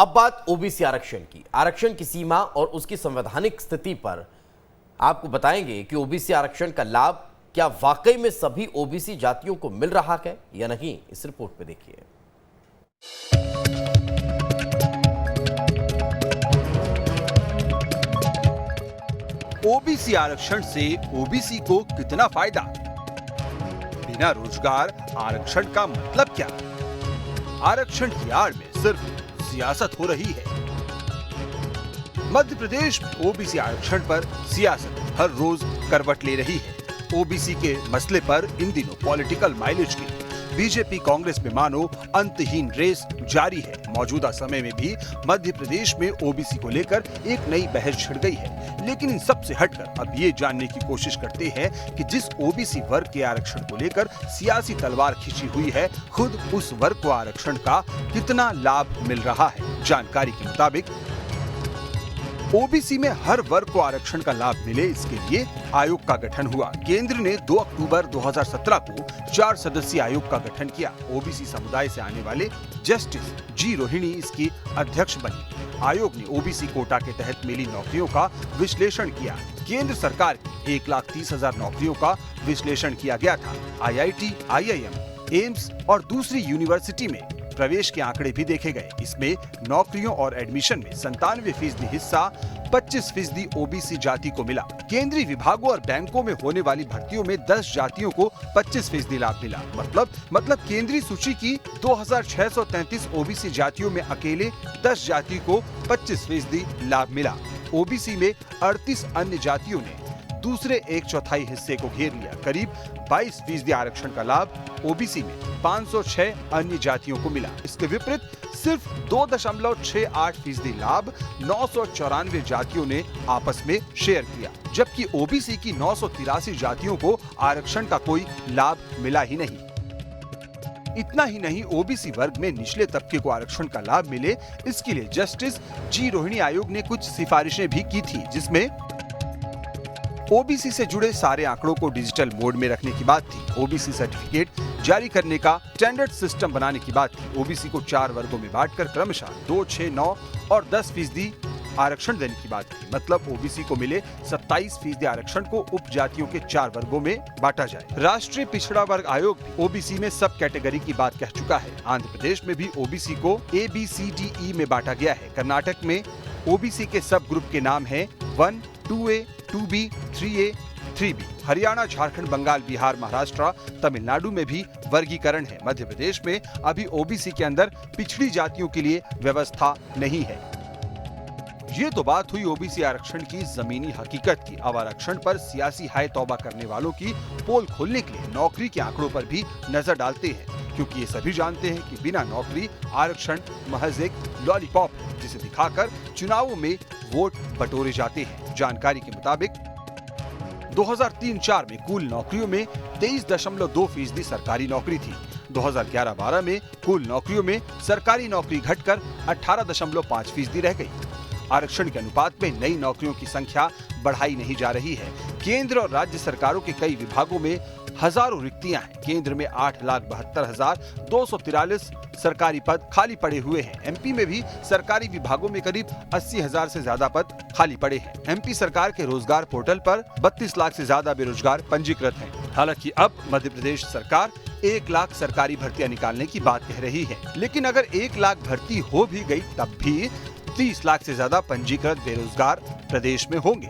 अब बात ओबीसी आरक्षण की सीमा और उसकी संवैधानिक स्थिति पर आपको बताएंगे कि ओबीसी आरक्षण का लाभ क्या वाकई में सभी ओबीसी जातियों को मिल रहा है या नहीं, इस रिपोर्ट पे देखिए। ओबीसी आरक्षण से ओबीसी को कितना फायदा? बिना रोजगार आरक्षण का मतलब क्या? आरक्षण की आड़ में सिर्फ सियासत हो रही है। मध्य प्रदेश में ओबीसी आरक्षण पर सियासत हर रोज करवट ले रही है। ओबीसी के मसले पर इन दिनों पॉलिटिकल माइलेज की बीजेपी कांग्रेस में मानो अंतहीन रेस जारी है। मौजूदा समय में भी मध्य प्रदेश में ओबीसी को लेकर एक नई बहस छिड़ गई है, लेकिन इन सब से हटकर अब ये जानने की कोशिश करते हैं कि जिस ओबीसी वर्ग के आरक्षण को लेकर सियासी तलवार खींची हुई है, खुद उस वर्ग को आरक्षण का कितना लाभ मिल रहा है। जानकारी के मुताबिक ओबीसी में हर वर्ग को आरक्षण का लाभ मिले, इसके लिए आयोग का गठन हुआ। केंद्र ने 2 अक्टूबर 2017 को 4 सदस्यीय आयोग का गठन किया। ओबीसी समुदाय से आने वाले जस्टिस जी रोहिणी इसकी अध्यक्ष बनी। आयोग ने ओबीसी कोटा के तहत मिली नौकरियों का विश्लेषण किया। केंद्र सरकार की 1,30,000 नौकरियों का विश्लेषण किया गया था। IIT, IIM, एम्स और दूसरी यूनिवर्सिटी में प्रवेश के आंकड़े भी देखे गए। इसमें नौकरियों और एडमिशन में 97% हिस्सा 25% ओबीसी जाति को मिला। केंद्रीय विभागों और बैंकों में होने वाली भर्तियों में 10 जातियों को 25% लाभ मिला। मतलब केंद्रीय सूची की 2633 ओबीसी जातियों में अकेले 10 जाति को 25% लाभ मिला। ओबीसी में 38 अन्य जातियों ने दूसरे 1/4 हिस्से को घेर लिया। करीब 22% आरक्षण का लाभ ओबीसी में 506 अन्य जातियों को मिला। इसके विपरीत सिर्फ 2.68% लाभ 994 जातियों ने आपस में शेयर किया, जबकि ओबीसी की 983 जातियों को आरक्षण का कोई लाभ मिला ही नहीं। इतना ही नहीं, ओबीसी वर्ग में निचले तबके को आरक्षण का लाभ मिले, इसके लिए जस्टिस जी रोहिणी आयोग ने कुछ सिफारिशें भी की थी, जिसमें ओबीसी से जुड़े सारे आंकड़ों को डिजिटल मोड में रखने की बात थी। ओबीसी सर्टिफिकेट जारी करने का स्टैंडर्ड सिस्टम बनाने की बात थी। ओबीसी को 4 वर्गों में बांटकर क्रमशः 2, 6, 9 और 10% आरक्षण देने की बात थी। मतलब ओबीसी को मिले 27% आरक्षण को उप जातियों के 4 वर्गों में बांटा जाए। राष्ट्रीय पिछड़ा वर्ग आयोग भी ओबीसी में सब कैटेगरी की बात कह चुका है। आंध्र प्रदेश में भी ओबीसी को ABCDE में बांटा गया है। कर्नाटक में ओबीसी के सब ग्रुप के नाम है 1, 2A, 2B, 3A, 3B। Haryana, Jharkhand, Bengal, Bihar, Maharashtra, Tamil Nadu में भी वर्गीकरण है। मध्य प्रदेश में अभी ओबीसी के अंदर पिछड़ी जातियों के लिए व्यवस्था नहीं है। ये तो बात हुई ओबीसी आरक्षण की जमीनी हकीकत की। अब आरक्षण पर सियासी हाय तौबा करने वालों की पोल खोलने के लिए नौकरी के आंकड़ों पर भी नजर डालते हैं, क्योंकि ये सभी जानते हैं कि बिना नौकरी आरक्षण महज एक लॉलीपॉप है, जिसे दिखाकर चुनावों में वोट बटोरे जाते हैं। जानकारी के मुताबिक 2003-04 में कुल नौकरियों में 23.2% सरकारी नौकरी थी। 2011-12 में कुल नौकरियों में सरकारी नौकरी घटकर 18.5% रह गई। आरक्षण के अनुपात में नई नौकरियों की संख्या बढ़ाई नहीं जा रही है। केंद्र और राज्य सरकारों के कई विभागों में हजारों रिक्तियां हैं। केंद्र में 8,72,243 सरकारी पद खाली पड़े हुए हैं। एमपी में भी सरकारी विभागों में करीब 80,000 से ज्यादा पद खाली पड़े हैं। एमपी सरकार के रोजगार पोर्टल पर 32 लाख से ज्यादा बेरोजगार पंजीकृत हैं। हालांकि अब मध्य प्रदेश सरकार 1 लाख सरकारी भर्तियां निकालने की बात कह रही है, लेकिन अगर 1 लाख भर्ती हो भी गई तब भी 30 लाख से ज्यादा पंजीकृत बेरोजगार प्रदेश में होंगे।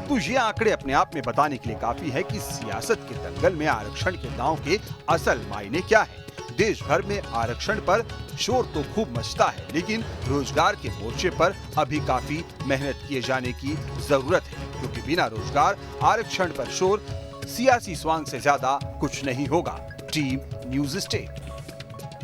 तो ये आंकड़े अपने आप में बताने के लिए काफी है कि सियासत के दंगल में आरक्षण के दांव के असल मायने क्या है। देश भर में आरक्षण पर शोर तो खूब मचता है, लेकिन रोजगार के मोर्चे पर अभी काफी मेहनत किए जाने की जरूरत है, क्योंकि बिना रोजगार आरक्षण पर शोर सियासी स्वांग से ज्यादा कुछ नहीं होगा। Team news state.